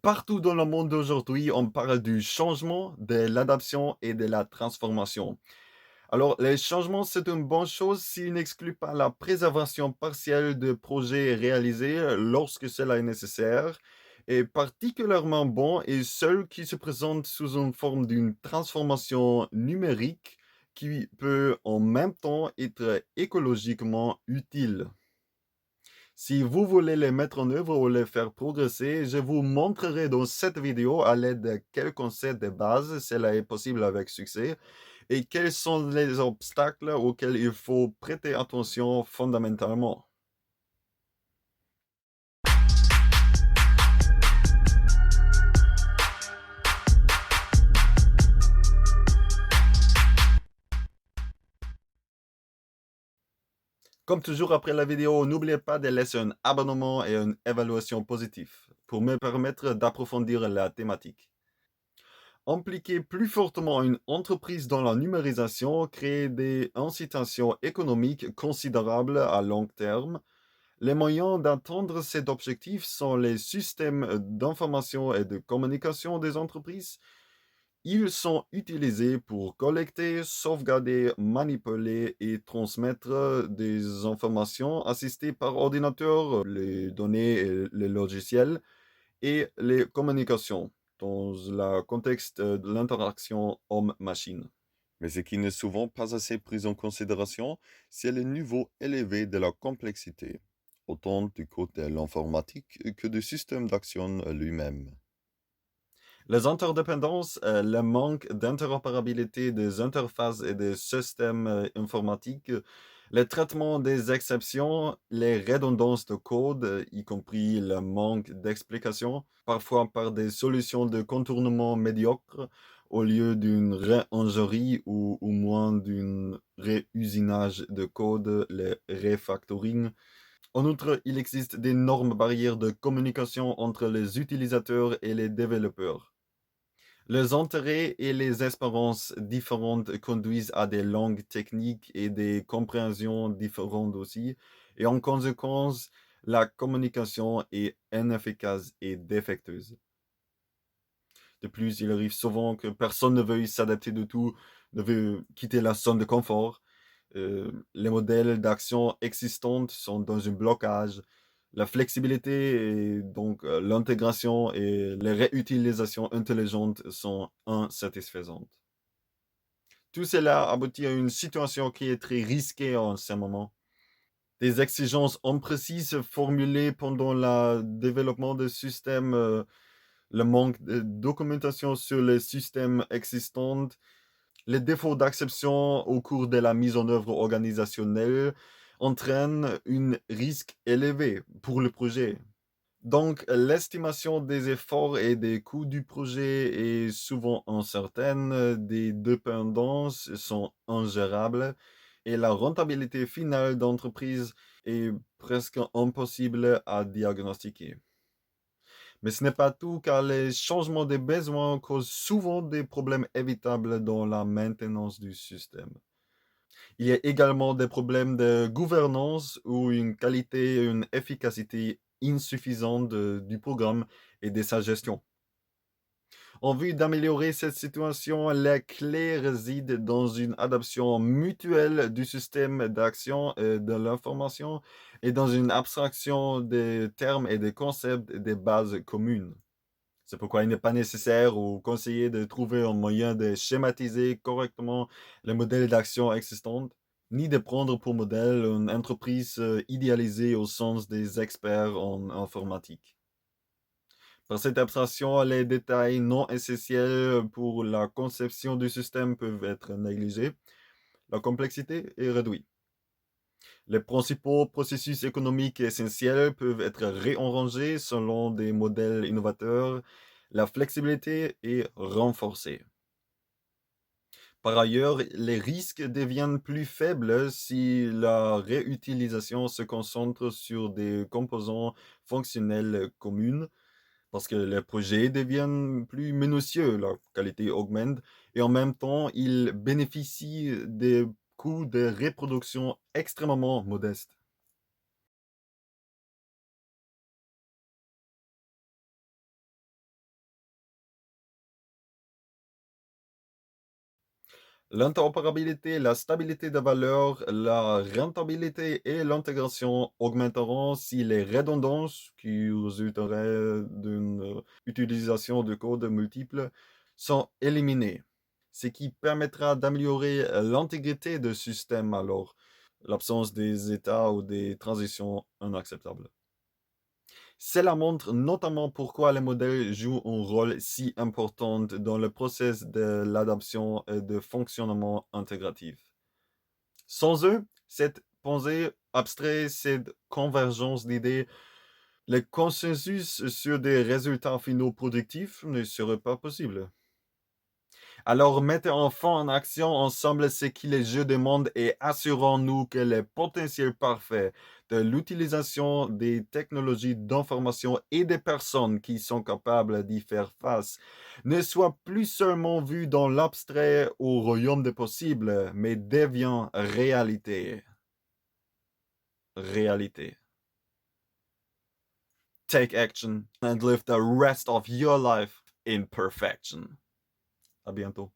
Partout dans le monde d'aujourd'hui, on parle du changement, de l'adaptation et de la transformation. Alors, les changements, c'est une bonne chose s'il n'exclut pas la préservation partielle de projets réalisés lorsque cela est nécessaire, et particulièrement bon et seul qui se présente sous une forme d'une transformation numérique qui peut en même temps être écologiquement utile. Si vous voulez les mettre en œuvre ou les faire progresser, je vous montrerai dans cette vidéo à l'aide de quels concepts de base cela est possible avec succès et quels sont les obstacles auxquels il faut prêter attention fondamentalement. Comme toujours après la vidéo, n'oubliez pas de laisser un abonnement et une évaluation positive pour me permettre d'approfondir la thématique. Impliquer plus fortement une entreprise dans la numérisation crée des incitations économiques considérables à long terme. Les moyens d'atteindre cet objectif sont les systèmes d'information et de communication des entreprises. Ils sont utilisés pour collecter, sauvegarder, manipuler et transmettre des informations assistées par ordinateur, les données et les logiciels et les communications dans le contexte de l'interaction homme-machine. Mais ce qui n'est souvent pas assez pris en considération, c'est le niveau élevé de la complexité, autant du côté de l'informatique que du système d'action lui-même. Les interdépendances, le manque d'interopérabilité des interfaces et des systèmes informatiques, le traitement des exceptions, les redondances de code, y compris le manque d'explication, parfois par des solutions de contournement médiocres au lieu d'une réingénierie ou au moins d'un réusinage de code, le refactoring. En outre, il existe d'énormes barrières de communication entre les utilisateurs et les développeurs. Les intérêts et les espérances différentes conduisent à des langues techniques et des compréhensions différentes aussi, et en conséquence, la communication est inefficace et défectueuse. De plus, il arrive souvent que personne ne veuille s'adapter de tout, ne veut quitter la zone de confort. Les modèles d'action existants sont dans un blocage. La flexibilité et donc l'intégration et les réutilisations intelligentes sont insatisfaisantes. Tout cela aboutit à une situation qui est très risquée en ce moment. Des exigences imprécises formulées pendant le développement de systèmes, le manque de documentation sur les systèmes existants, les défauts d'acception au cours de la mise en œuvre organisationnelle entraînent un risque élevé pour le projet. Donc, l'estimation des efforts et des coûts du projet est souvent incertaine, des dépendances sont ingérables et la rentabilité finale d'entreprise est presque impossible à diagnostiquer. Mais ce n'est pas tout, car les changements des besoins causent souvent des problèmes évitables dans la maintenance du système. Il y a également des problèmes de gouvernance ou une qualité et une efficacité insuffisante du programme et de sa gestion. En vue d'améliorer cette situation, la clé réside dans une adoption mutuelle du système d'action et de l'information et dans une abstraction des termes et des concepts et des bases communes. C'est pourquoi il n'est pas nécessaire ou conseillé de trouver un moyen de schématiser correctement les modèles d'action existants, ni de prendre pour modèle une entreprise idéalisée au sens des experts en informatique. Par cette abstraction, les détails non essentiels pour la conception du système peuvent être négligés. La complexité est réduite. Les principaux processus économiques essentiels peuvent être réarrangés selon des modèles innovateurs. La flexibilité est renforcée. Par ailleurs, les risques deviennent plus faibles si la réutilisation se concentre sur des composants fonctionnels communs, parce que les projets deviennent plus minutieux, la qualité augmente, et en même temps, ils bénéficient des coûts de reproduction extrêmement modestes. L'interopérabilité, la stabilité de valeur, la rentabilité et l'intégration augmenteront si les redondances qui résulteraient d'une utilisation de code multiple sont éliminées, ce qui permettra d'améliorer l'intégrité du système alors, l'absence des états ou des transitions inacceptables. Cela montre notamment pourquoi les modèles jouent un rôle si important dans le processus de l'adoption et de fonctionnement intégratif. Sans eux, cette pensée abstraite, cette convergence d'idées, le consensus sur des résultats finaux productifs ne serait pas possible. Alors mettez enfin en action ensemble ce qui les jeux demandent et assurons-nous que le potentiel parfait de l'utilisation des technologies d'information et des personnes qui sont capables d'y faire face ne soit plus seulement vu dans l'abstrait au royaume des possibles, mais devient réalité. Réalité. Take action and live the rest of your life in perfection. À bientôt.